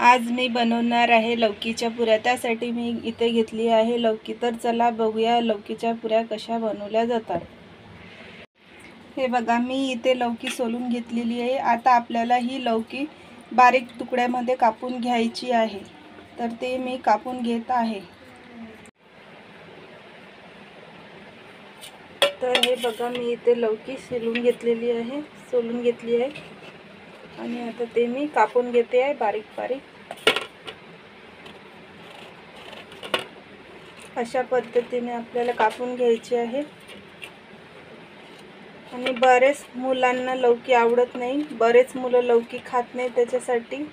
आज मी बनवणार आहे लौकीच्या पुऱ्या। त्यासाठी मी इथे घेतली आहे लौकी। तर चला बघूया लौकीच्या पुऱ्या कशा बनवल्या जातात। हे बघा, मी इथे लौकी सोलून घेतलेली आहे। आता आपल्याला ही लौकी बारीक तुकड्यामध्ये कापून घ्यायची आहे। तर ते मी कापून घेत आहे। तर हे बघा, मी इथे लौकी सोलून घेतली आहे आणि आता ते मी कापून घेते आहे बारीक बारीक। अशा पद्धतीने आपल्याला कापून घ्यायची आहे। आणि बरेच मुलांना लौकी आवडत नाही, बरेच मुलं लौकी खात नाही। त्याच्यासाठी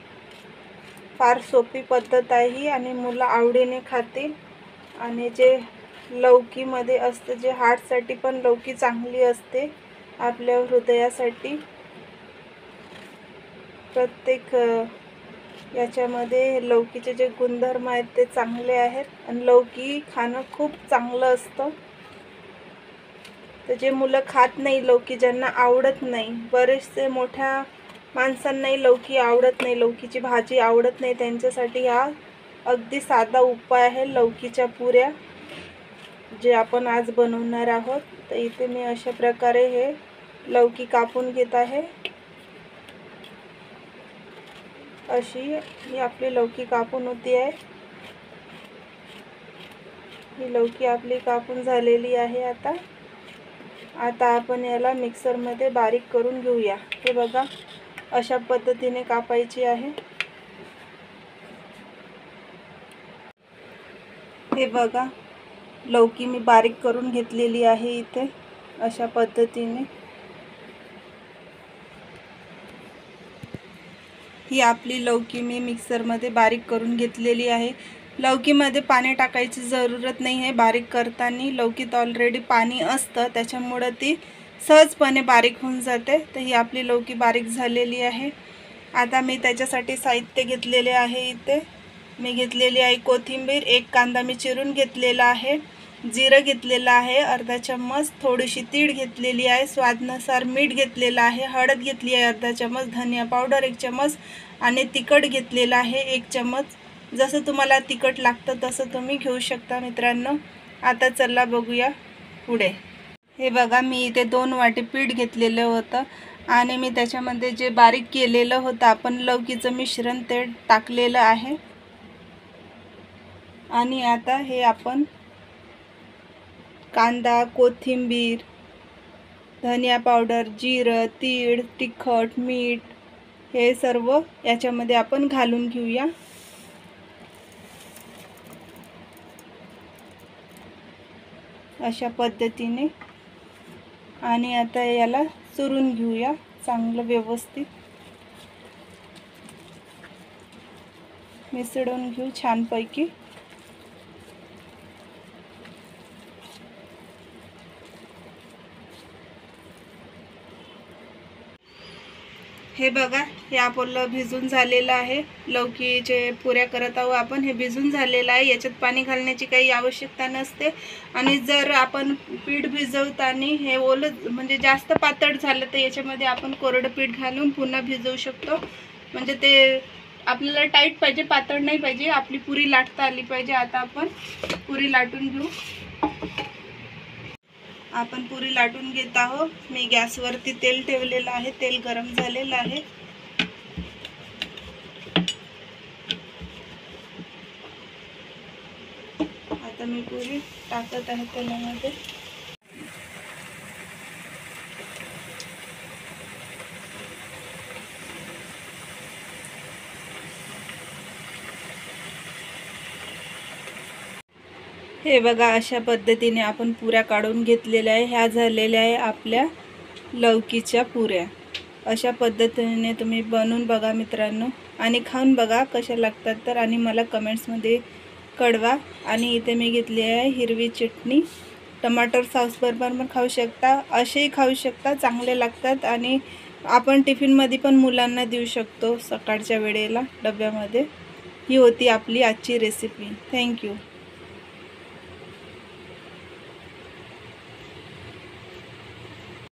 फार सोपी पद्धत आहे ही आणि मुलं आवडीने खातील। आणि जे लौकीमध्ये असते, जे हार्टसाठी पण लौकी चांगली असते, आपल्या हृदयासाठी। प्रत्येक याच्यामध्ये लौकीचे जे गुणधर्म आहेत ते चांगले आहेत आणि लौकी खाणं खूप चांगलं असतं। तर जे मुलं खात नाही लौकी, ज्यांना आवडत नाही, बरेचसे मोठ्या माणसांनाही लौकी आवडत नाही, लौकीची भाजी आवडत नाही, त्यांच्यासाठी हा अगदी साधा उपाय आहे लौकीच्या पुऱ्या, जे आपण आज बनवणार आहोत। तर इथे मी अशा प्रकारे हे लौकी कापून घेत आहे। अशी ही आपली लौकी कापून होती आहे। ही लौकी आपली कापून झालेली आहे। आता आपण याला मिक्सरमध्ये बारीक करून घेऊया। हे बघा, अशा पद्धतीने कापायची आहे। हे बघा, लौकी मी बारीक करून घेतलेली आहे इथे अशा पद्धतीने। ही आपली लौकी मी मिक्सरमध्ये बारीक करून घेतलेली आहे। लौकीमध्ये पाणी टाकायची जरूरत नाही आहे बारीक करताना। लौकीत ऑलरेडी पाणी असतं, त्याच्यामुळे ती सहजपणे बारीक होऊन जाते। तर ही आपली लौकी बारीक झालेली आहे। आता मी त्याच्यासाठी साहित्य घेतलेले आहे। इथे मी घेतलेली आहे कोथिंबीर, एक कांदा मी चिरून घेतलेला आहे, जिरं घेतलेलं आहे अर्धा चम्मच, थोडीशी तीळ घेतलेली आहे, स्वादानुसार मीठ घेतलेलं आहे, हळद घेतली आहे अर्धा चम्मच, धनिया पावडर 1 चम्मच आणि तिखट घेतलेलं आहे 1 चम्मच। जसं तुम्हाला तिखट लागतं तसं तुम्ही घेऊ शकता मित्रांनो। आता चला बघूया पुढे। हे बघा, मी इथे 2 वाटी पीठ घेतलेलं होतं आणि मी त्याच्यामध्ये जे बारीक केलेलं होतं आपण लौकीचं मिश्रण ते टाकलेलं आहे। आणि आता हे आपण कांदा, कोथिंबीर, धनिया पावडर, जिरं, तीळ, तिखट, मीठ हे सर्व याच्यामध्ये आपण घालून घेऊया। अशा पद्धतीने। आणि आता याला चुरून घेऊया चांगलं व्यवस्थित, मिसळून घेऊ छानपैकी। हे बघा, हे आपलं भिजून झालेलं आहे। लौकीचे पुऱ्या करत आहोत आपण, हे भिजून झालेलं आहे। याच्यात पाणी घालण्याची काही आवश्यकता नसते। आणि जर आपण पीठ भिजवताना हे ओलं म्हणजे जास्त पातळ झालं तर याच्यामध्ये आपण कोरडं पीठ घालून पुन्हा भिजवू शकतो। म्हणजे ते आपल्याला टाईट पाहिजे, पातळ नाही पाहिजे, आपली पुरी लाटता आली पाहिजे। आता आपण पुरी लाटून घेऊ। आपण पुरी लाटून घेत आहोत। मी गॅसवरती तेल ठेवलेलं आहे, तेल गरम झालेलं आहे। आता मी पुरी टाकत आहे तेलामध्ये। हे बघा, अशा पद्धतीने आपण पुऱ्या काढून घेतलेल्या आहे। ह्या झालेल्या आहे आपल्या लौकीच्या पुऱ्या। अशा पद्धतीने तुम्ही बनवून बघा मित्रांनो आणि खाऊन बघा कशा लागतात तर, आणि मला कमेंट्समध्ये कळवा। आणि इथे मी घेतली आहे हिरवी चटणी, टमाटर सॉस बरोबर पण खाऊ शकता, असेही खाऊ शकता, चांगले लागतात। आणि आपण टिफिनमध्ये पण मुलांना देऊ शकतो सकाळच्या वेळेला डब्यामध्ये। ही होती आपली आजची रेसिपी। थँक्यू।